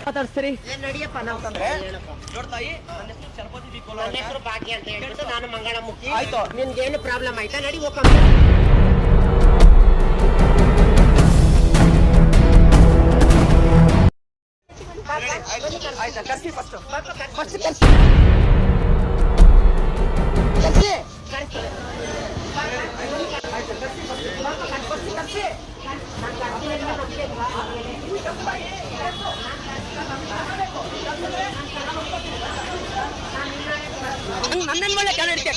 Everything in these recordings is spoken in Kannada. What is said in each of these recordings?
ಮಾತಾಡ್ಸ್ತೀರಿ ನಡಿಯಪ್ಪ ನಾವು ನನ್ನ ಹೆಸರು ಭಾಗ್ಯ ಅಂತ ಹೇಳ್ಬಿಟ್ಟು ನಾನು ಮಂಗಳಮುಖಿ. ಆಯ್ತು. ನಿನ್ಗೇನು ಪ್ರಾಬ್ಲಮ್ ಆಯ್ತಾ? ನಡಿ ಹೋಗ. ಆಯ್ತಾ ಕರ್ಸಿ ಫಸ್ಟ್ ನನ್ನ ಮೇಲೆ ಕಾಲ ಇಡ್ತೀಯ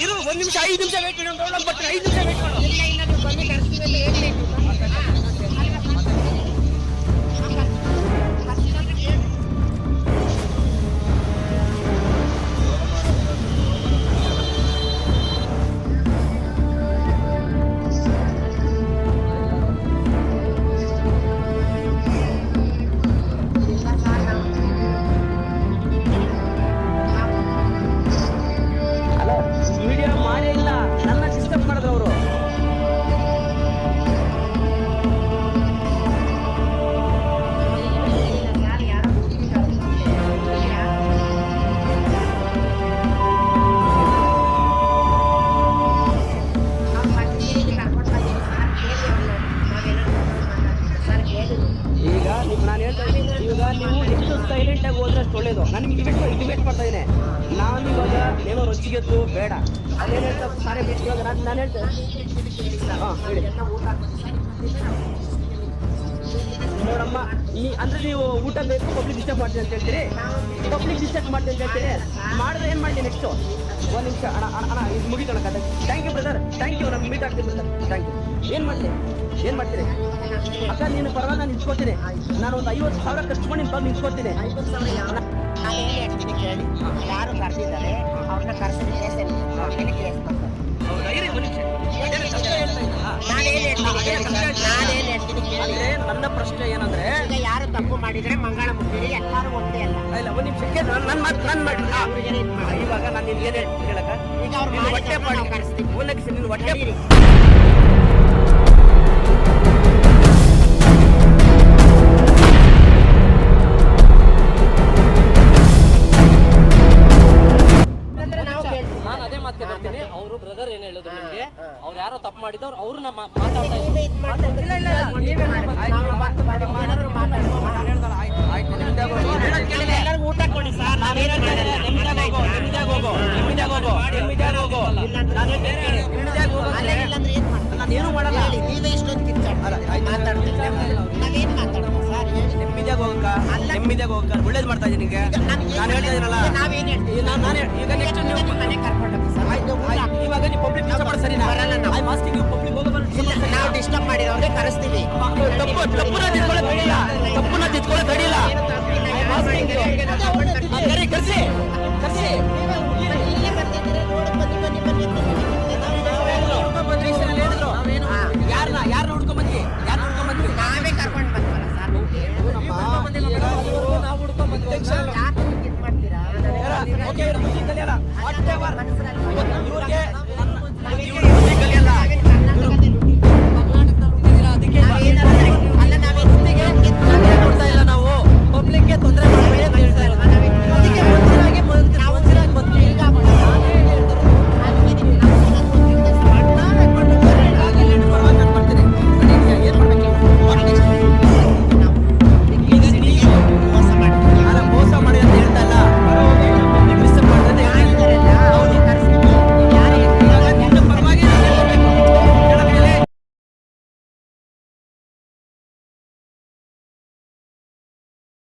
ಇರು. 1 ನಿಮಿಷ 5 ನಿಮಿಷ ವೇಟ್ ಮಾಡಿ. ಬಟ್ 5 ನಿಮಿಷ ವೇಟ್ ಮಾಡು. ಇಲ್ಲ ಇಲ್ಲ ನೀವು ಬಂದು ಕಳಿಸ್ತೀವಿ ಅಂತ ಹೇಳ್ಬೇಕು. ಒಳ್ಳೇದು. ನಾನು ನಿಮ್ಗೆ ಡಿಬೇಟ್ ಮಾಡ್ತಾ ಇದ್ದೀನಿ. ನಾನು ಇವಾಗ ಏನೋ ರುಚಿಗೆದ್ದು ಬೇಡ ಅದೇನು ಹೇಳ್ತಾ ಸಾರೆ ಬಿಟ್ಟು ನಾನು ಹೇಳ್ತೇನೆ. ಹಾಂ ಹೇಳಿ ನೋಡಮ್ಮ, ಅಂದ್ರೆ ನೀವು ಊಟ ಬೇಕು ಪಬ್ಲಿಕ್ ಡಿಸ್ಟರ್ಬ್ ಮಾಡ್ತೀನಿ ಅಂತ ಹೇಳ್ತೀರಿ. ಪಬ್ಲಿಕ್ ಡಿಸ್ಟರ್ಬ್ ಮಾಡ್ತೀನಿ ಅಂತ ಹೇಳ್ತೀರಿ. ಮಾಡಿದ್ರೆ ಏನು ಮಾಡಿ ನೆಕ್ಸ್ಟು 1 ನಿಮಿಷ ಅಣ್ಣ ಇದು ಮುಗಿತೋಣ ಕತೆ. Thank you brother, thank you. ನಾನು ಮೀಟ್ ಆಗ್ತೀನಿ ಬ್ರದರ್, ಥ್ಯಾಂಕ್ ಯು. ಏನು ಮಾಡ್ತೀರಿ ಅಕ್ಕ? ನೀನು ಪರವಾಗಿ ನಾನು ನಿಂತ್ಕೋತೀನಿ. ನಾನು ಒಂದು 50,000 ಖರ್ಚು ಮಾಡಿ ನಿಂತು ನಿಂತ್ಕೋತೀನಿ. ನಾನೇನು ಹೇಳ್ತೀನಿ ಕೇಳಿ. ಯಾರು ಕರೆದಿದ್ದಾರೆ ಅವ್ರನ್ನ ಕರೆಸಿ ಕೇಸ್ ಅಂದ್ರೆ ನನ್ನ ಪ್ರಶ್ನೆ ಏನಂದ್ರೆ, ಯಾರು ತಪ್ಪು ಮಾಡಿದ್ರೆ ಮಂಗಳಮುಖಿ ಎಲ್ಲರೂ ಒಂದೇ ಅಲ್ಲ. ಇಲ್ಲ 1 ನಿಮಿಷಕ್ಕೆ ಇವಾಗ ನಾನು ನಿನ್ಗೆ ಏನು ಹೇಳ್ತೀನಿ ಹೇಳಕ್ಕ? ಈಗ ಅವ್ರು ಹೊಟ್ಟೆ ಮಾಡಿ ಕರೆಸ್ತೀನಿ. ನೀನು ಹೊಟ್ಟೆ ಅವರು ಬ್ರದರ್ ಏನ್ ಹೇಳಿದ್ರು ನಿಮ್ಗೆ? ಅವ್ರು ಯಾರೋ ತಪ್ಪು ಮಾಡಿದವ್ರು ಅವ್ರನ್ನ ಮಾತಾಡ್ತಾ ಊಟ ಕೊಡಿ ಸರ್. ನಾನೇನು ಮಾಡಲ್ಲ. ನೀವೇ ಇಷ್ಟೊಂದು ಮಾತಾಡ್ತೀನಿ. ನಾವೇನು ಮಾತಾಡೋದು ಸರ್? ನೆಮ್ಮದಿಯಾಗಿ ಹೋಗಕ್ಕ ಒಳ್ಳೇದು ಮಾಡ್ತಾ ಇದ್ದೀನಿ ನಿಮಗೆ. ನಾನು ಹೇಳ್ತಾ ಇದ್ದೀನಲ್ಲ, ನಾವೇನು ಹೇಳ್ತೀವಿ? ಈಗ ನೆಕ್ಸ್ಟ್ ನೀವು ಮನೆ ಕರ್ಕೊಂಡು ಸರ್. ಇವಾಗ ನೀವು ಪಬ್ಲಿಕ್ ಡಿಸ್ಟರ್ಬ್ ಸರಿ ಪಬ್ಲಿಕ್ ನಾವು ಡಿಸ್ಟರ್ಬ್ ಮಾಡಿರೋರಿಗೆ ಕರೆಸ್ತೀವಿ. ತಪ್ಪುನ ತಿದ್ಕೊಳ್ಳೋದು ತಡಿಲ್ಲ. ಕರ್ಸಿ ಯಾರನ್ನ ಹುಡ್ಕೊಂಡ್ ಬಂದ್ವಿ? ನಾವೇ ಕರ್ಕೊಂಡು ಬಂದ್ವಲ್ಲ ಸರ್. ನಾವು ಹುಡ್ಕೊಂಡ್ ಬಂದ್ವಿ. ಯಾಕೆ ಇದು ಮಾಡ್ತೀರಾ? ಇವ್ರಿಗೆ